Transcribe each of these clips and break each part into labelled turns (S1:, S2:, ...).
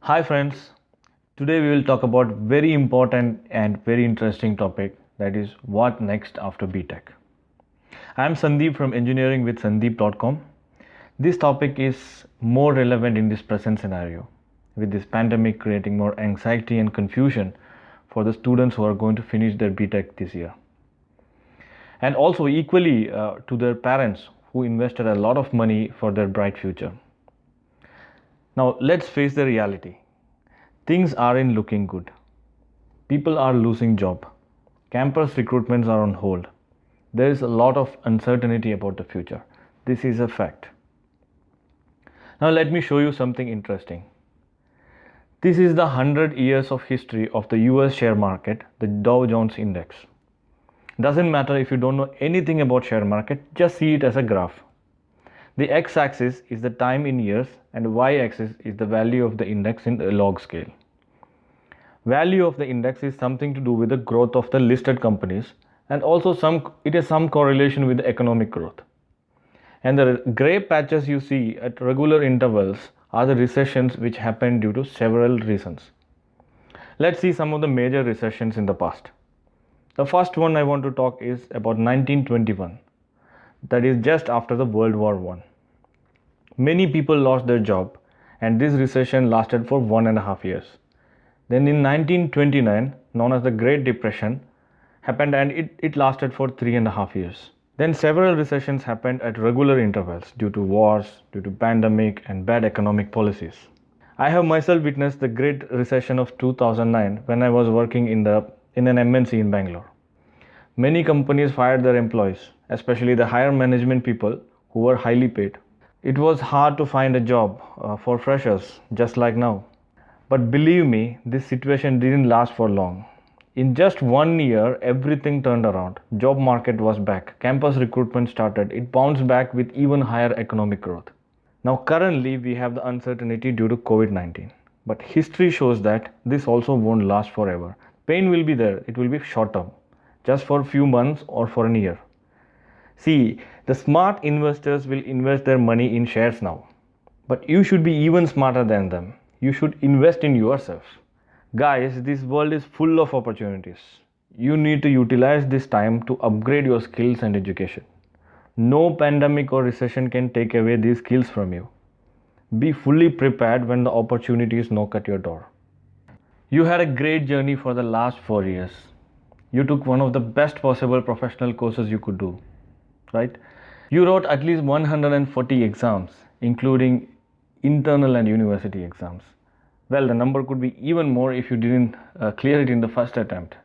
S1: Hi friends, today we will talk about very important and very interesting topic, that is what next after BTech. I am Sandeep from engineering with sandeep.com. This topic is more relevant in this present scenario, with this pandemic creating more anxiety and confusion for the students who are going to finish their BTech this year. And also equally to their parents who invested a lot of money for their bright future. Now let's face the reality. Things aren't looking good. People are losing job. Campus recruitments are on hold. There is a lot of uncertainty about the future. This is a fact. Now let me show you something interesting. This is the 100 years of history of the US share market, the Dow Jones Index. Doesn't matter if you don't know anything about share market, just see it as a graph. The x-axis is the time in years and y-axis is the value of the index in the log scale. Value of the index is something to do with the growth of the listed companies, and also it has some correlation with the economic growth. And the gray patches you see at regular intervals are the recessions which happened due to several reasons. Let's see some of the major recessions in the past. The first one I want to talk is about 1921. That is just after the World War I. Many people lost their job and this recession lasted for 1.5 years. Then in 1929, known as the Great Depression, happened and it lasted for 3.5 years. Then several recessions happened at regular intervals due to wars, due to pandemic and bad economic policies. I have myself witnessed the Great Recession of 2009 when I was working in an MNC in Bangalore. Many companies fired their employees, especially the higher management people who were highly paid. It was hard to find a job for freshers, just like now. But believe me, this situation didn't last for long. In just 1 year, everything turned around. Job market was back. Campus recruitment started. It bounced back with even higher economic growth. Now currently, we have the uncertainty due to COVID-19. But history shows that this also won't last forever. Pain will be there. It will be short term, just for a few months or for a year. See, the smart investors will invest their money in shares now. But you should be even smarter than them. You should invest in yourself. Guys, this world is full of opportunities. You need to utilize this time to upgrade your skills and education. No pandemic or recession can take away these skills from you. Be fully prepared when the opportunities knock at your door. You had a great journey for the last 4 years. You took one of the best possible professional courses you could do, right? You wrote at least 140 exams, including internal and university exams. Well, the number could be even more if you didn't clear it in the first attempt.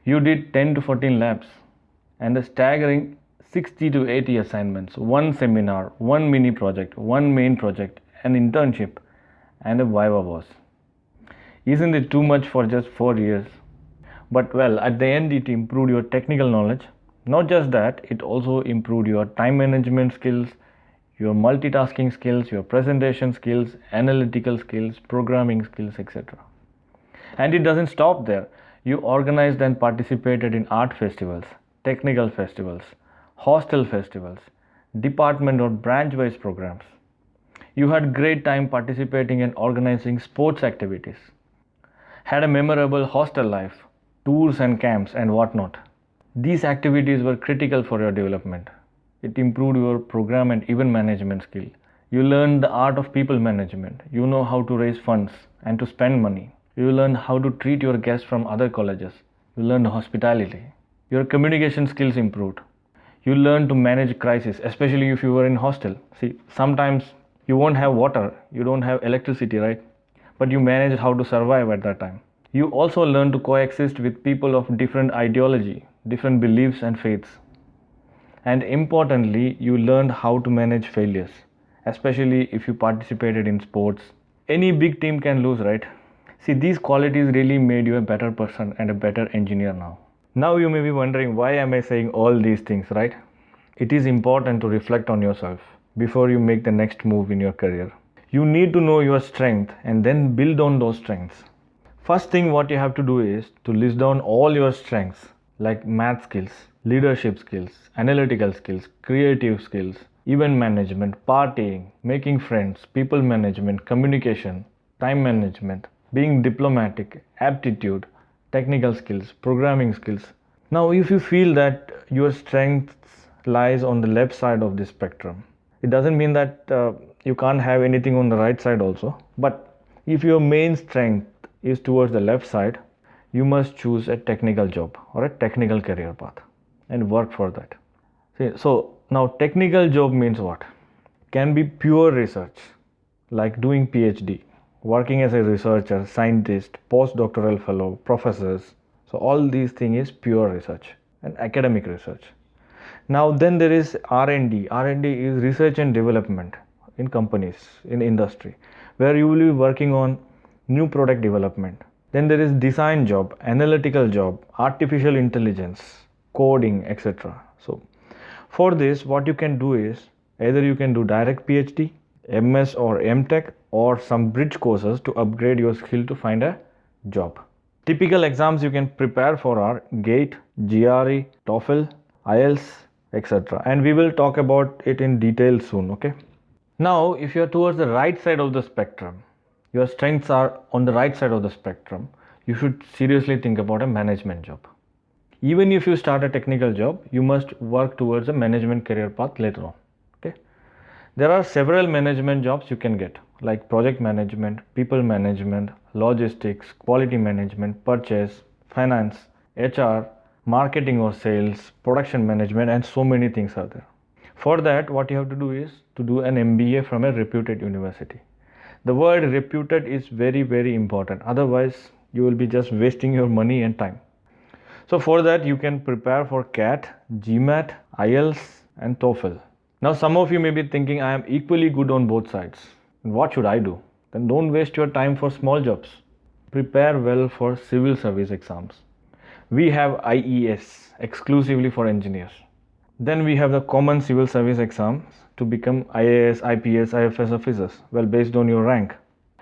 S1: You did 10 to 14 labs and a staggering 60 to 80 assignments, one seminar, one mini project, one main project, an internship, and a viva voce. Isn't it too much for just 4 years? But well, at the end it improved your technical knowledge. Not just that, it also improved your time management skills, your multitasking skills, your presentation skills, analytical skills, programming skills, etc. And it doesn't stop there. You organized and participated in art festivals, technical festivals, hostel festivals, department or branch-wise programs. You had great time participating and organizing sports activities. Had a memorable hostel life, tours and camps and whatnot. These activities were critical for your development. It improved your program and event management skill. You learned the art of people management. You know how to raise funds and to spend money. You learned how to treat your guests from other colleges. You learned hospitality. Your communication skills improved. You learned to manage crisis, especially if you were in hostel. See, sometimes you won't have water, you don't have electricity, right? But you managed how to survive at that time. You also learn to coexist with people of different ideology, different beliefs and faiths. And importantly, you learned how to manage failures, especially if you participated in sports. Any big team can lose, right? See, these qualities really made you a better person and a better engineer now. Now you may be wondering, why am I saying all these things, right? It is important to reflect on yourself before you make the next move in your career. You need to know your strength and then build on those strengths. First thing what you have to do is to list down all your strengths, like math skills, leadership skills, analytical skills, creative skills, event management, partying, making friends, people management, communication, time management, being diplomatic, aptitude, technical skills, programming skills. Now, if you feel that your strength lies on the left side of the spectrum, it doesn't mean that you can't have anything on the right side also. But if your main strength is towards the left side, you must choose a technical job or a technical career path and work for that. See, so now technical job means what? Can be pure research, like doing PhD, working as a researcher, scientist, postdoctoral fellow, professors. So all these things is pure research and academic research. Now then there is R&D. R&D is research and development in companies, in industry, where you will be working on new product development. Then there is design job, analytical job, artificial intelligence, coding, etc. So for this, what you can do is either you can do direct PhD, MS or MTech, or some bridge courses to upgrade your skill to find a job. Typical exams you can prepare for are GATE, GRE, TOEFL, IELTS, etc. And we will talk about it in detail soon, okay? Now, if you are towards the right side of the spectrum, your strengths are on the right side of the spectrum, you should seriously think about a management job. Even if you start a technical job, you must work towards a management career path later on, okay? There are several management jobs you can get, like project management, people management, logistics, quality management, purchase, finance, HR, marketing or sales, production management, and so many things are there. For that, what you have to do is to do an MBA from a reputed university. The word reputed is very, very important. Otherwise, you will be just wasting your money and time. So for that, you can prepare for CAT, GMAT, IELTS, and TOEFL. Now, some of you may be thinking, I am equally good on both sides. What should I do? Then don't waste your time for small jobs. Prepare well for civil service exams. We have IES exclusively for engineers. Then we have the common civil service exams to become IAS, IPS, IFS officers, well, based on your rank.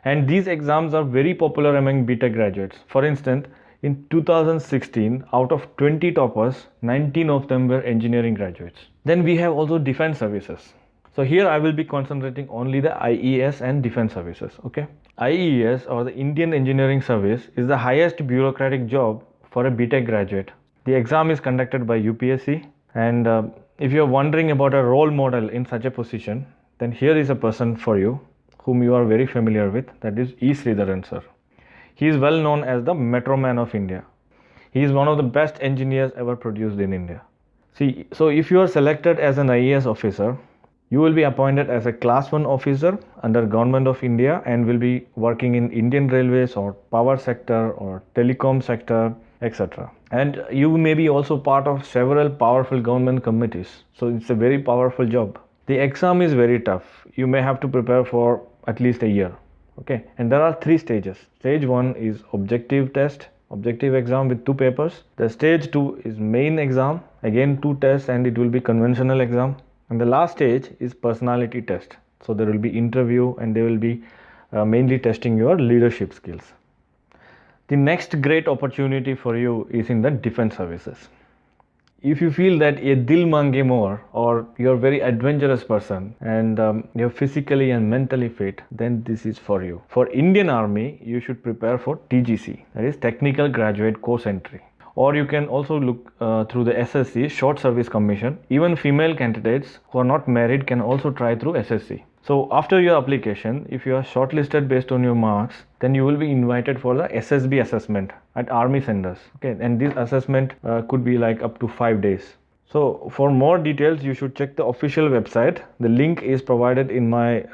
S1: And these exams are very popular among BTech graduates. For instance, in 2016, out of 20 toppers, 19 of them were engineering graduates. Then we have also defense services. So here I will be concentrating only the IES and defense services, okay? IES, or the Indian Engineering Service, is the highest bureaucratic job for a BTech graduate. The exam is conducted by UPSC, and if you are wondering about a role model in such a position, then here is a person for you whom you are very familiar with, that is E. Sridharan sir. He is well known as the Metro Man of India. He is one of the best engineers ever produced in India. See, so if you are selected as an IAS officer, you will be appointed as a class 1 officer under Government of India and will be working in Indian Railways or power sector or telecom sector, etc. And you may be also part of several powerful government committees. So it's a very powerful job. The exam is very tough. You may have to prepare for at least a year. Okay, and there are 3 stages. Stage 1 is objective test, objective exam with 2 papers. The stage 2 is main exam, again 2 tests, and it will be conventional exam. And the last stage is personality test. So there will be interview and they will be mainly testing your leadership skills. The next great opportunity for you is in the defense services. If you feel that a dil mange more, or you're a very adventurous person and you're physically and mentally fit, then this is for you. For Indian Army, you should prepare for TGC, that is Technical Graduate Course Entry. Or you can also look through the SSC, Short Service Commission. Even female candidates who are not married can also try through SSC. So after your application, if you are shortlisted based on your marks, then you will be invited for the SSB assessment at Army centers. Okay, and this assessment could be like up to 5 days. So for more details, you should check the official website. The link is provided in my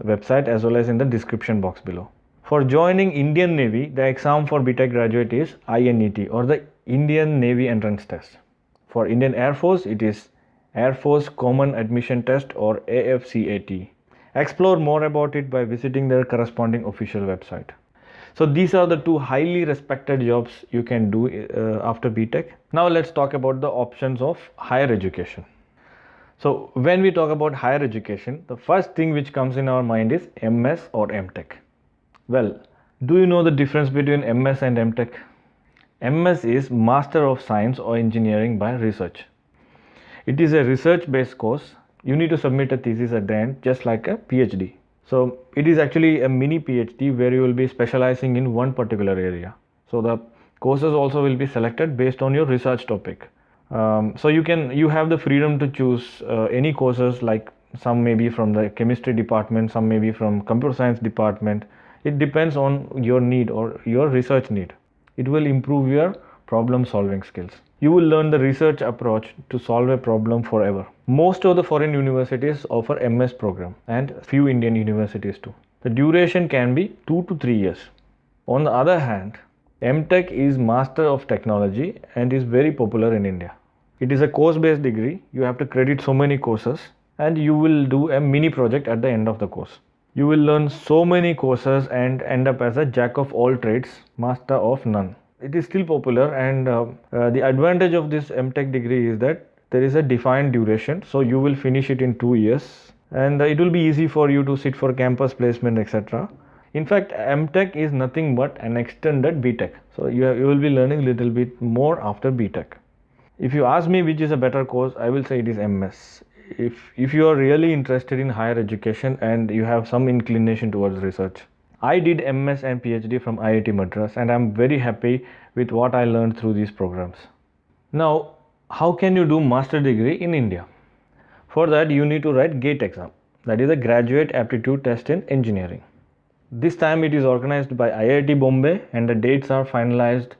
S1: website as well as in the description box below. For joining Indian Navy, the exam for BTech graduate is INET, or the Indian Navy Entrance Test. For Indian Air Force, it is Air Force Common Admission Test, or AFCAT. Explore more about it by visiting their corresponding official website. So these are the 2 highly respected jobs you can do after BTech. Now let's talk about the options of higher education. So when we talk about higher education, the first thing which comes in our mind is MS or MTech. Well, do you know the difference between MS and MTech? MS is Master of Science or Engineering by Research. It is a research-based course. You need to submit a thesis at the end, just like a PhD. So it is actually a mini PhD where you will be specializing in one particular area. So the courses also will be selected based on your research topic. So you have the freedom to choose any courses, like some may be from the chemistry department, some may be from computer science department. It depends on your need or your research need. It will improve your problem solving skills. You will learn the research approach to solve a problem forever. Most of the foreign universities offer MS program and few Indian universities too. The duration can be 2 to 3 years. On the other hand, MTech is Master of Technology and is very popular in India. It is a course-based degree. You have to credit so many courses and you will do a mini project at the end of the course. You will learn so many courses and end up as a jack of all trades, master of none. It is still popular, and the advantage of this MTech degree is that there is a defined duration. So you will finish it in 2 years and it will be easy for you to sit for campus placement, etc. In fact, MTech is nothing but an extended BTech. So you will be learning a little bit more after BTech. If you ask me which is a better course, I will say it is MS. If you are really interested in higher education and you have some inclination towards research. I did MS and PhD from IIT Madras and I'm very happy with what I learned through these programs. Now, how can you do master degree in India? For that, you need to write GATE exam. That is a Graduate Aptitude Test in Engineering. This time it is organized by IIT Bombay and the dates are finalized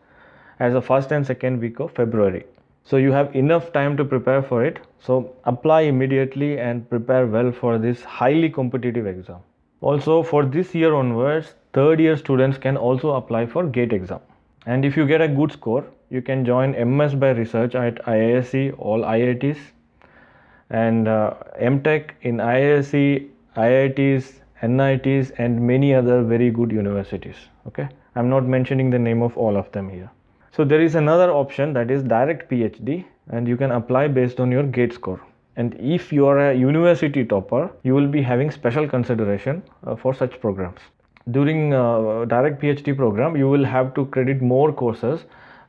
S1: as the first and second week of February. So you have enough time to prepare for it. So apply immediately and prepare well for this highly competitive exam. Also, for this year onwards, third year students can also apply for GATE exam. And if you get a good score, you can join MS by Research at IISc, all IITs, and MTech in IISc, IITs, NITs, and many other very good universities. Okay, I'm not mentioning the name of all of them here. So there is another option, that is direct PhD, and you can apply based on your GATE score. And if you are a university topper, you will be having special consideration for such programs. During direct PhD program, you will have to credit more courses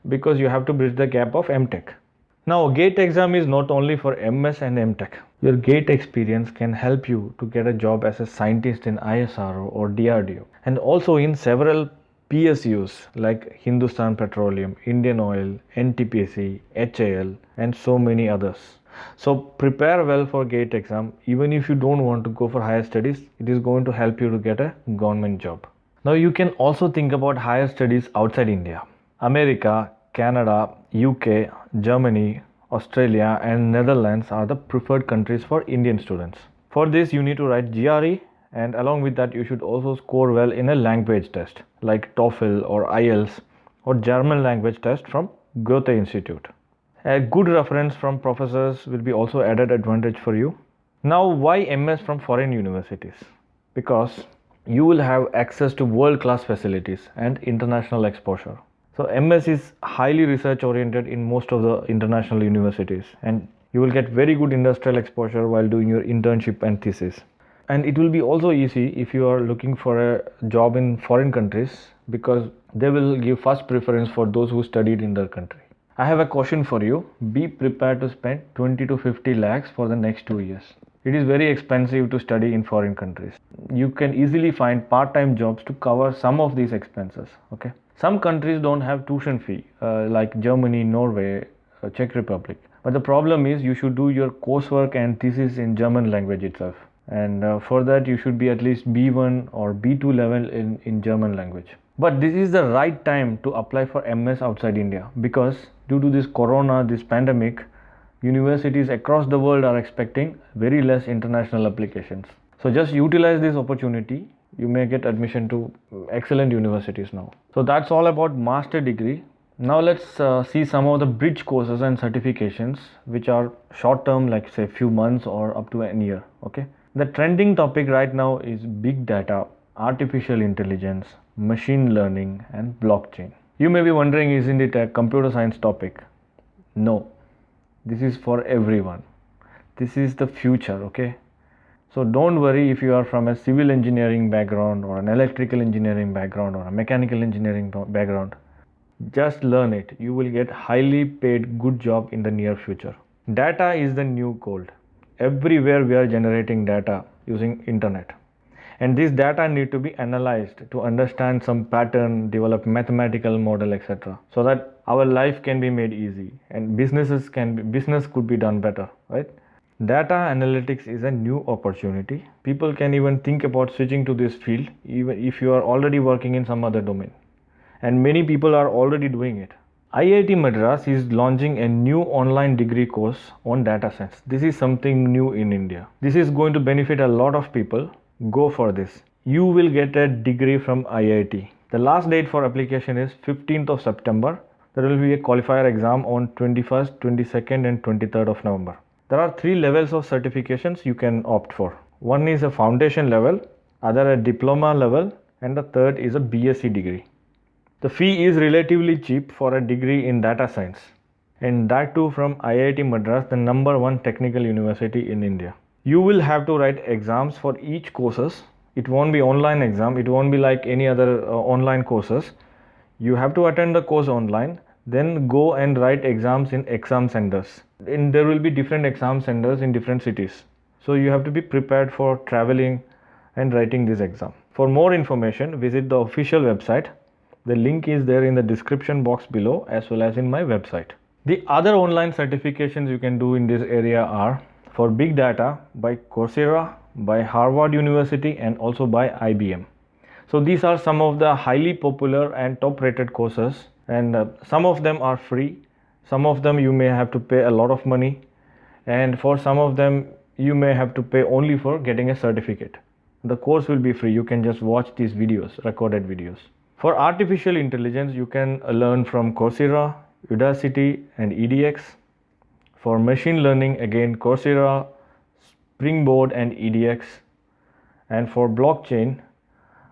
S1: because you have to bridge the gap of MTech. Now, GATE exam is not only for MS and MTech. Your GATE experience can help you to get a job as a scientist in ISRO or DRDO, and also in several PSUs like Hindustan Petroleum, Indian Oil, NTPC, HAL, and so many others. So prepare well for GATE exam. Even if you don't want to go for higher studies, it is going to help you to get a government job. Now you can also think about higher studies outside India. America, Canada, UK, Germany, Australia, and Netherlands are the preferred countries for Indian students. For this, you need to write GRE, and along with that, you should also score well in a language test like TOEFL or IELTS or German language test from Goethe Institute. A good reference from professors will be also added advantage for you. Now, why MS from foreign universities? Because you will have access to world-class facilities and international exposure. So MS is highly research oriented in most of the international universities, and you will get very good industrial exposure while doing your internship and thesis. And it will be also easy if you are looking for a job in foreign countries, because they will give first preference for those who studied in their country. I have a question for you. Be prepared to spend 20 to 50 lakhs for the next 2 years. It is very expensive to study in foreign countries. You can easily find part-time jobs to cover some of these expenses. Okay. Some countries don't have tuition fee, like Germany, Norway, Czech Republic. But the problem is you should do your coursework and thesis in German language itself. And for that you should be at least B1 or B2 level in German language. But this is the right time to apply for MS outside India, because due to this corona, this pandemic, universities across the world are expecting very less international applications. So just utilize this opportunity. You may get admission to excellent universities now. So that's all about master degree. Now let's see some of the bridge courses and certifications which are short term, like say few months or up to a year. Okay. The trending topic right now is big data, artificial intelligence, machine learning, and blockchain. You may be wondering, isn't it a computer science topic? No, this is for everyone. This is the future, okay? So don't worry if you are from a civil engineering background or an electrical engineering background or a mechanical engineering background. Just learn it. You will get highly paid good job in the near future. Data is the new gold. Everywhere we are generating data using internet. and this data need to be analyzed to understand some pattern, develop mathematical model, etc., so that our life can be made easy and business could be done better, right? Data analytics is a new opportunity. People can even think about switching to this field even if you are already working in some other domain, and many people are already doing it. IIT Madras is launching a new online degree course on data science. This is something new in India. This is going to benefit a lot of people. Go for this. You will get a degree from IIT. The last date for application is 15th of September. There will be a qualifier exam on 21st, 22nd and 23rd of November. There are 3 levels of certifications you can opt for. One is a foundation level, other a diploma level, and the third is a BSc degree. The fee is relatively cheap for a degree in data science, and that too from IIT Madras, the #1 technical university in India. You will have to write exams for each courses. It won't be online exam. It won't be like any other online courses. You have to attend the course online, then go and write exams in exam centers. And there will be different exam centers in different cities. So you have to be prepared for traveling and writing this exam. For more information, visit the official website. The link is there in the description box below as well as in my website. The other online certifications you can do in this area are for Big Data by Coursera, by Harvard University and also by IBM. So these are some of the highly popular and top rated courses, and some of them are free. Some of them you may have to pay a lot of money, and for some of them you may have to pay only for getting a certificate. The course will be free. You can just watch these videos, recorded videos. For artificial intelligence, you can learn from Coursera, Udacity and EDX. For machine learning, again Coursera, Springboard and EDX. And for blockchain,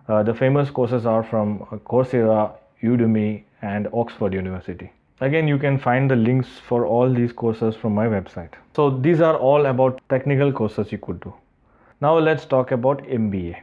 S1: the famous courses are from Coursera, Udemy and Oxford University. Again, you can find the links for all these courses from my website. So these are all about technical courses you could do. Now let's talk about MBA.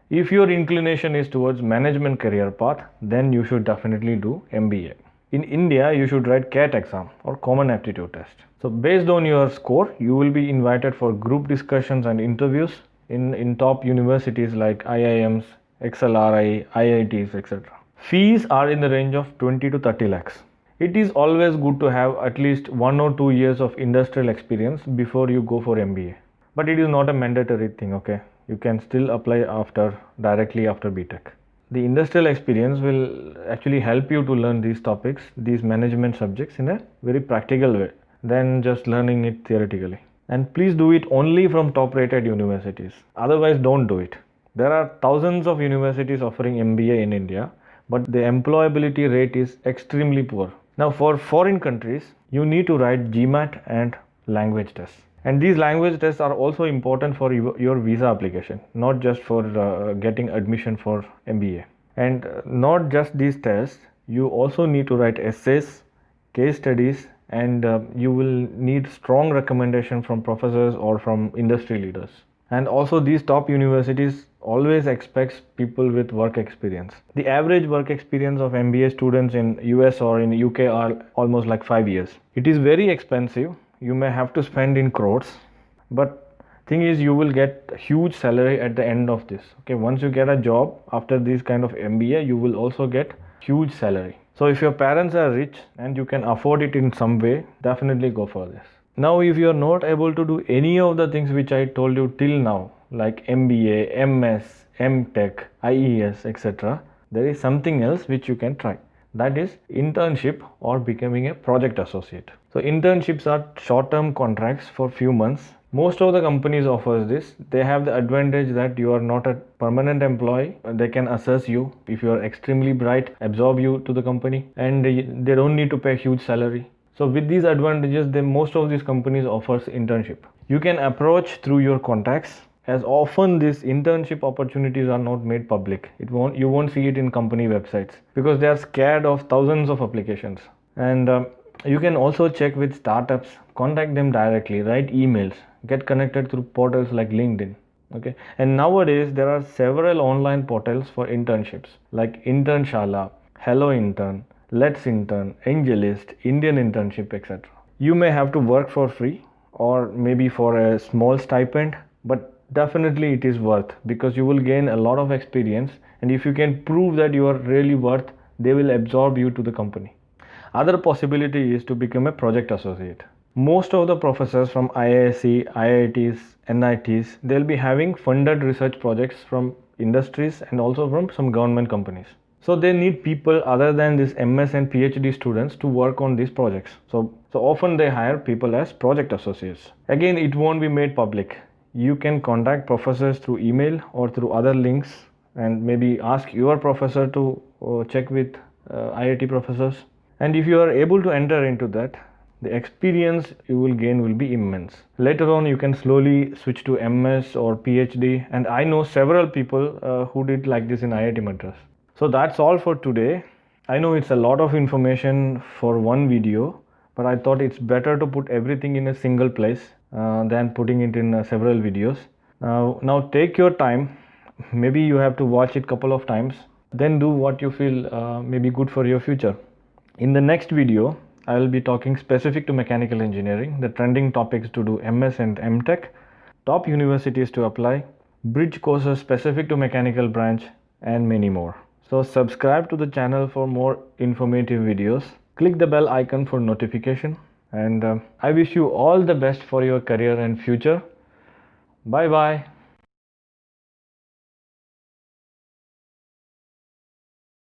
S1: If your inclination is towards management career path, then you should definitely do MBA. In India, you should write CAT exam or Common Aptitude Test. So based on your score, you will be invited for group discussions and interviews in top universities like IIMs, XLRI, IITs, etc. Fees are in the range of 20 to 30 lakhs. It is always good to have at least 1 or 2 years of industrial experience before you go for MBA. But it is not a mandatory thing, okay? You can still apply directly after BTech. The industrial experience will actually help you to learn these topics, these management subjects in a very practical way than just learning it theoretically. And please do it only from top rated universities. Otherwise, don't do it. There are thousands of universities offering MBA in India, but the employability rate is extremely poor. Now, for foreign countries, you need to write GMAT and language tests. And these language tests are also important for your visa application, not just for getting admission for MBA. And not just these tests, you also need to write essays, case studies, and you will need strong recommendation from professors or from industry leaders. And also these top universities always expects people with work experience. The average work experience of MBA students in US or in UK are almost like 5 years. It is very expensive. You may have to spend in crores, but thing is you will get huge salary at the end of this. Okay, once you get a job after this kind of MBA, you will also get huge salary. So if your parents are rich and you can afford it in some way, definitely go for this. Now, if you are not able to do any of the things which I told you till now, like MBA, MS, MTech, IES, etc., there is something else which you can try. That is internship or becoming a project associate. So internships are short-term contracts for few months. Most of the companies offers this. They have the advantage that you are not a permanent employee. They can assess you if you are extremely bright, absorb you to the company, and they don't need to pay huge salary. So with these advantages, most of these companies offers internship. You can approach through your contacts. As often these internship opportunities are not made public. You won't see it in company websites because they are scared of thousands of applications. And you can also check with startups, contact them directly, write emails, get connected through portals like LinkedIn. Okay, and nowadays there are several online portals for internships like Internshala, Hello Intern, Let's Intern, AngelList, Indian Internship, etc. You may have to work for free or maybe for a small stipend, but definitely it is worth, because you will gain a lot of experience, and if you can prove that you are really worth, they will absorb you to the company. Other possibility is to become a project associate. Most of the professors from IISc, IITs, NITs, they'll be having funded research projects from industries and also from some government companies. So they need people other than this MS and PhD students to work on these projects. So often they hire people as project associates. Again, it won't be made public. You can contact professors through email or through other links, and maybe ask your professor to check with IIT professors. And if you are able to enter into that, the experience you will gain will be immense. Later on, you can slowly switch to MS or PhD, and I know several people who did like this in IIT Madras. So that's all for today. I know it's a lot of information for one video, but I thought it's better to put everything in a single place than putting it in several videos. Now take your time. Maybe you have to watch it couple of times. Then do what you feel may be good for your future. In the next video, I will be talking specific to mechanical engineering, the trending topics to do MS and MTech, top universities to apply, bridge courses specific to mechanical branch, and many more. So subscribe to the channel for more informative videos. Click the bell icon for notification, and I wish you all the best for your career and future. Bye bye.